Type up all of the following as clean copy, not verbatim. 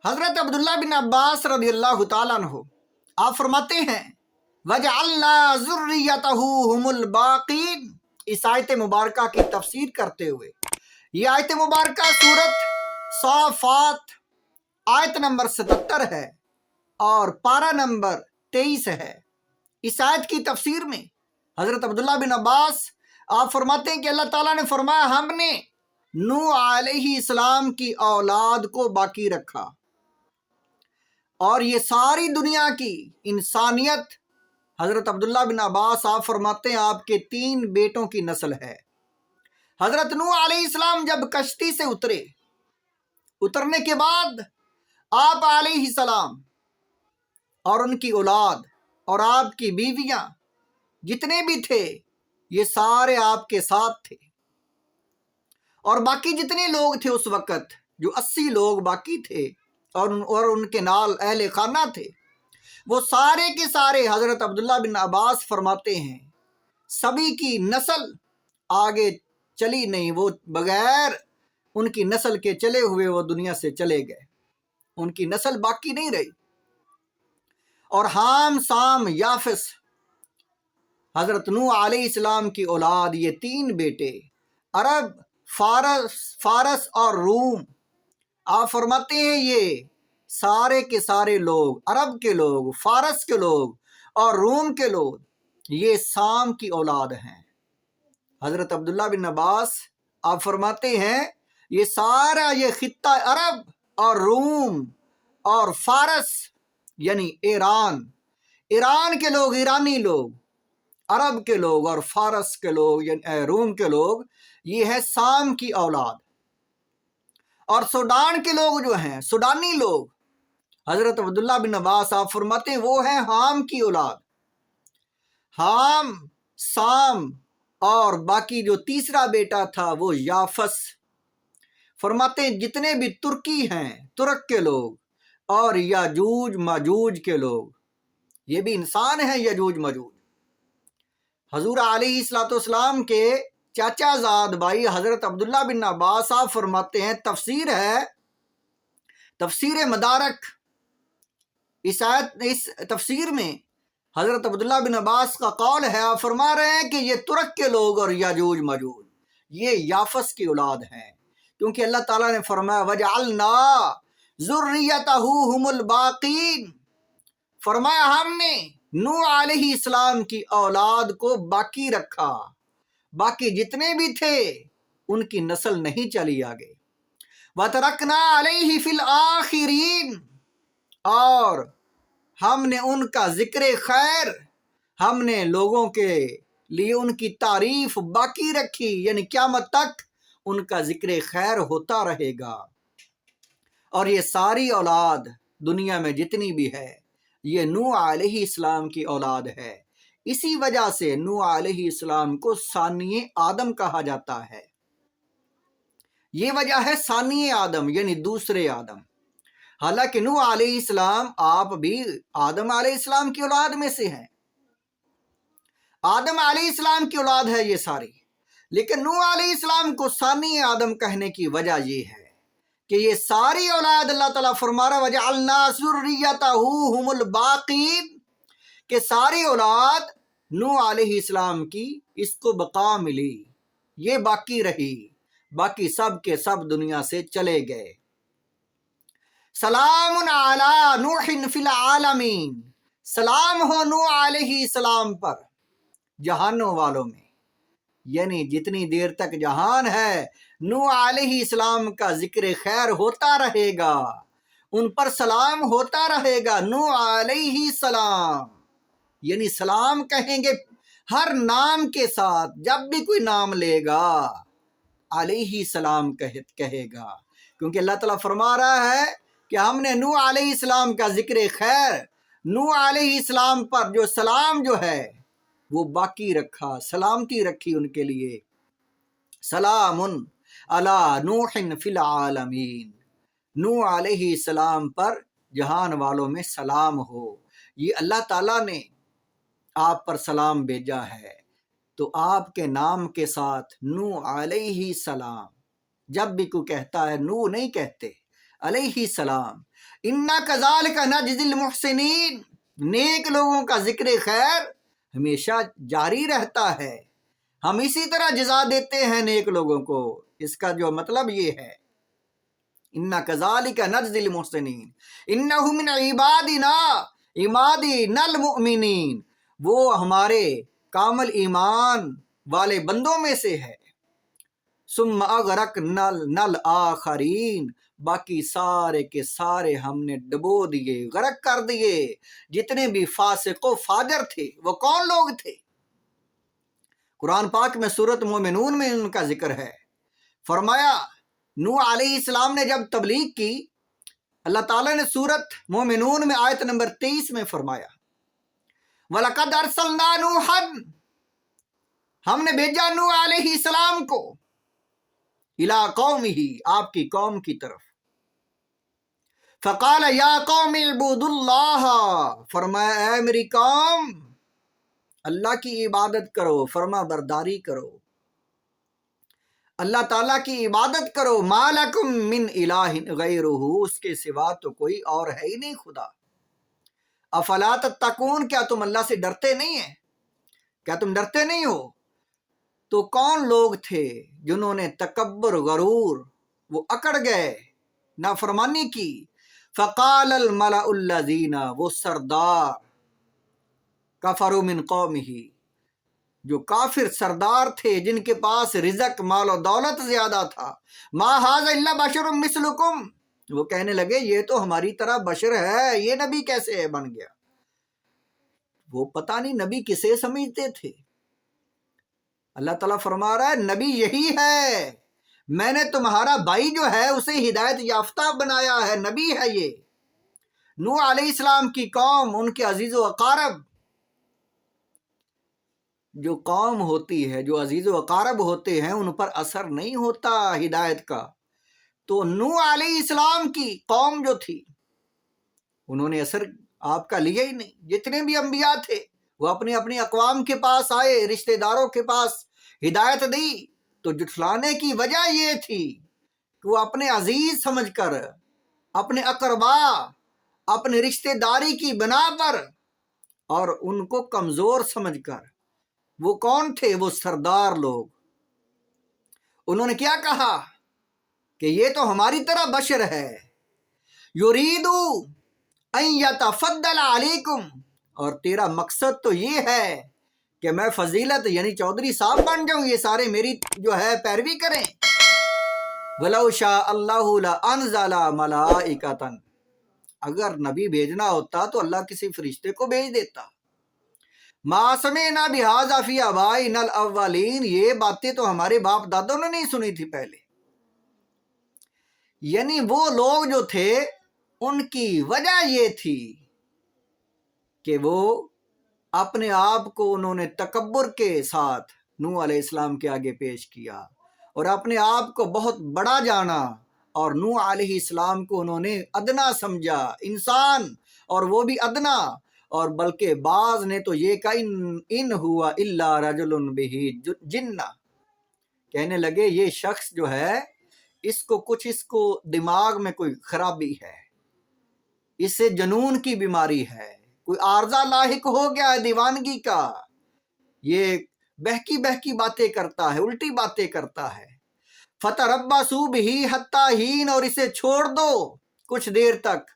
حضرت عبداللہ بن عباس رضی اللہ تعالیٰ عنہ آپ فرماتے ہیں وَجَعَلْنَا ذُرِّيَّتَهُ هُمُ الْبَاقِينَ۔ اس آیت مبارکہ کی تفسیر کرتے ہوئے، یہ آیت مبارکہ سورت صافات آیت نمبر 77 ہے اور پارہ نمبر 23 ہے۔ اس آیت کی تفسیر میں حضرت عبداللہ بن عباس آپ فرماتے ہیں کہ اللہ تعالیٰ نے فرمایا ہم نے نوح علیہ السلام کی اولاد کو باقی رکھا، اور یہ ساری دنیا کی انسانیت، حضرت عبداللہ بن عباس آپ فرماتے ہیں آپ کے 3 بیٹوں کی نسل ہے۔ حضرت نوح علیہ السلام جب کشتی سے اترنے کے بعد آپ علیہ السلام اور ان کی اولاد اور آپ کی بیویاں جتنے بھی تھے یہ سارے آپ کے ساتھ تھے، اور باقی جتنے لوگ تھے اس وقت جو 80 لوگ باقی تھے اور ان کے نال اہل خانہ تھے، وہ سارے کے سارے حضرت عبداللہ بن عباس فرماتے ہیں سبھی کی نسل آگے چلی نہیں، وہ بغیر ان کی نسل کے چلے ہوئے وہ دنیا سے چلے گئے، ان کی نسل باقی نہیں رہی۔ اور حام، سام، یافس حضرت نوح علیہ السلام کی اولاد، یہ 3 بیٹے عرب، فارس اور روم، آپ فرماتے ہیں یہ سارے کے سارے لوگ، عرب کے لوگ، فارس کے لوگ اور روم کے لوگ، یہ سام کی اولاد ہیں۔ حضرت عبداللہ بن عباس آپ فرماتے ہیں یہ سارا یہ خطہ عرب اور روم اور فارس یعنی ایران کے لوگ، ایرانی لوگ، عرب کے لوگ اور فارس کے لوگ یعنی روم کے لوگ، یہ ہے سام کی اولاد۔ اور سوڈان کے لوگ جو ہیں، سوڈانی لوگ، حضرت عبداللہ بن عباس آپ فرماتے ہیں وہ ہیں حام کی اولاد۔ حام، سام اور باقی جو تیسرا بیٹا تھا وہ یافس، فرماتے ہیں جتنے بھی ترکی ہیں، ترک کے لوگ اور یاجوج ماجوج کے لوگ، یہ بھی انسان ہیں یاجوج ماجوج۔ حضور علیہ السلام کے چاچا زاد بھائی حضرت عبداللہ بن عباس آپ فرماتے ہیں تفسیر ہے، تفسیر مدارک، اس تفسیر میں حضرت عبداللہ بن عباس کا قول ہے، آپ فرما رہے ہیں کہ یہ ترک کے لوگ اور یاجوج ماجوج یہ یافس کی اولاد ہیں، کیونکہ اللہ تعالیٰ نے فرمایا وَجَعَلْنَا ذُرِّيَّتَهُ هُمُ الْبَاقِينَ، فرمایا ہم نے نوح علیہ السلام کی اولاد کو باقی رکھا، باقی جتنے بھی تھے ان کی نسل نہیں چلی آگے۔ وَتَرَكْنَا عَلَيْهِ فِي الْآخِرِينَ، اور ہم نے ان کا ذکر خیر، ہم نے لوگوں کے لیے ان کی تعریف باقی رکھی، یعنی قیامت تک ان کا ذکر خیر ہوتا رہے گا۔ اور یہ ساری اولاد دنیا میں جتنی بھی ہے یہ نوح علیہ السلام کی اولاد ہے، اسی وجہ سے نوح علیہ السلام کو ثانی آدم کہا جاتا ہے۔ یہ وجہ ہے ثانی آدم یعنی دوسرے آدم، حالانکہ نوح علیہ السلام آپ بھی آدم علیہ السلام کی اولاد میں سے ہیں، آدم علیہ السلام کی اولاد ہے یہ ساری، لیکن نوح علیہ السلام کو ثانی آدم کہنے کی وجہ یہ ہے کہ یہ ساری اولاد اللہ تعالیٰ فرما رہا وَجَعَلْنَا ذُرِّيَّتَهُ هُمُ الْبَاقِينَ، کہ ساری اولاد نوح علیہ السلام کی اس کو بقا ملی، یہ باقی رہی، باقی سب کے سب دنیا سے چلے گئے۔ سلام علی نوح فی العالمین، سلام ہو نوح علیہ السلام پر جہانوں والوں میں، یعنی جتنی دیر تک جہان ہے نوح علیہ السلام کا ذکر خیر ہوتا رہے گا، ان پر سلام ہوتا رہے گا۔ نوح علیہ السلام یعنی سلام کہیں گے ہر نام کے ساتھ، جب بھی کوئی نام لے گا علیہ السلام کہے گا، کیونکہ اللہ تعالیٰ فرما رہا ہے کہ ہم نے نوح علیہ السلام کا ذکر خیر، نوح علیہ السلام پر جو سلام جو ہے وہ باقی رکھا، سلامتی رکھی ان کے لیے۔ سلام علی نوح فی العالمین، نوح علیہ السلام پر جہان والوں میں سلام ہو۔ یہ اللہ تعالیٰ نے آپ پر سلام بھیجا ہے، تو آپ کے نام کے ساتھ نوح علیہ السلام، جب بھی کوئی کہتا ہے نوح نہیں کہتے، علیہ السلام، انا کذالک نجزی المحسنین، نیک لوگوں کا ذکر خیر ہمیشہ جاری رہتا ہے، ہم اسی طرح جزا دیتے ہیں نیک لوگوں کو۔ اس کا جو مطلب یہ ہے انا کذالک نجزی المحسنین انہ من عبادنا المؤمنین، وہ ہمارے کامل ایمان والے بندوں میں سے ہے۔ ثم اغرقنا الآخرین، باقی سارے کے سارے ہم نے ڈبو دیے، غرق کر دیے جتنے بھی فاسق و فاجر تھے۔ وہ کون لوگ تھے؟ قرآن پاک میں سورۃ مومنون میں ان کا ذکر ہے۔ فرمایا نوح علیہ السلام نے جب تبلیغ کی، اللہ تعالیٰ نے سورۃ مومنون میں آیت نمبر 23 میں فرمایا وَلَقَدْ أَرْسَلْنَا نُوحًا، ہم نے بھیجا نوح علیہ السلام کو، اِلَىٰ قَوْمِهِ، آپ کی قوم کی طرف، فَقَالَ يَا قَوْمِ اعْبُدُوا اللَّهَ، فرمایا اے میری قوم اللہ کی عبادت کرو، فرما برداری کرو، اللہ تعالیٰ کی عبادت کرو، مَا لَكُم مِّنْ إِلَٰهٍ غَيْرُهُ، اس کے سوا تو کوئی اور ہے ہی نہیں خدا۔ افلا تتقون، کیا تم اللہ سے ڈرتے نہیں ہیں؟ کیا تم ڈرتے نہیں ہو؟ تو کون لوگ تھے جنہوں نے تکبر غرور وہ اکڑ گئے، نافرمانی کی؟ فقال الملأ الذین، وہ سردار کفروا من قومہ، جو کافر سردار تھے جن کے پاس رزق مال و دولت زیادہ تھا، ما ھذا الا بشر مثلکم، وہ کہنے لگے یہ تو ہماری طرح بشر ہے، یہ نبی کیسے بن گیا؟ وہ پتہ نہیں نبی کسے سمجھتے تھے۔ اللہ تعالیٰ فرما رہا ہے نبی یہی ہے، میں نے تمہارا بھائی جو ہے اسے ہدایت یافتہ بنایا ہے، نبی ہے یہ۔ نوح علیہ السلام کی قوم، ان کے عزیز و اقارب، جو قوم ہوتی ہے، جو عزیز و اقارب ہوتے ہیں، ان پر اثر نہیں ہوتا ہدایت کا۔ تو نوح علیہ السلام کی قوم جو تھی انہوں نے اثر آپ کا لیا ہی نہیں۔ جتنے بھی انبیاء تھے وہ اپنے اپنی اقوام کے پاس آئے، رشتہ داروں کے پاس ہدایت دی، تو جھٹلانے کی وجہ یہ تھی کہ وہ اپنے عزیز سمجھ کر، اپنے اقربا، اپنے رشتہ داری کی بنا پر، اور ان کو کمزور سمجھ کر، وہ کون تھے؟ وہ سردار لوگ، انہوں نے کیا کہا کہ یہ تو ہماری طرح بشر ہے، یریدو ان یتفضل علیکم، اور تیرا مقصد تو یہ ہے کہ میں فضیلت یعنی چودھری صاحب بن جاؤں، یہ سارے میری جو ہے پیروی کریں۔ وَلَوْ شَاءَ اللَّهُ لَأَنزَلَ مَلَائِكَةً، اگر نبی بھیجنا ہوتا تو اللہ کسی فرشتے کو بھیج دیتا۔ مَا سَمِعْنَا بِهَٰذَا فِي آبَائِنَا الْأَوَّلِينَ، یہ باتیں تو ہمارے باپ دادوں نے نہیں سنی تھی پہلے۔ یعنی وہ لوگ جو تھے ان کی وجہ یہ تھی کہ وہ اپنے آپ کو انہوں نے تکبر کے ساتھ نوح علیہ السلام کے آگے پیش کیا، اور اپنے آپ کو بہت بڑا جانا، اور نوح علیہ السلام کو انہوں نے ادنا سمجھا، انسان اور وہ بھی ادنا، اور بلکہ بعض نے تو یہ کہا ان ہوا الا رجل بہ جنہ، کہنے لگے یہ شخص جو ہے اس کو دماغ میں کوئی خرابی ہے، اس سے جنون کی بیماری ہے، کوئی عارضہ لاحق ہو گیا ہے دیوانگی کا، یہ بہکی بہکی باتیں کرتا ہے، الٹی باتیں کرتا ہے۔ فَتَرَبَّصُوا بِهِ حَتَّىٰ حِینٍ، اور اسے چھوڑ دو کچھ دیر تک،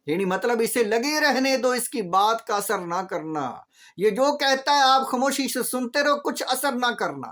یعنی مطلب اسے لگے رہنے دو، اس کی بات کا اثر نہ کرنا، یہ جو کہتا ہے آپ خاموشی سے سنتے رہو، کچھ اثر نہ کرنا۔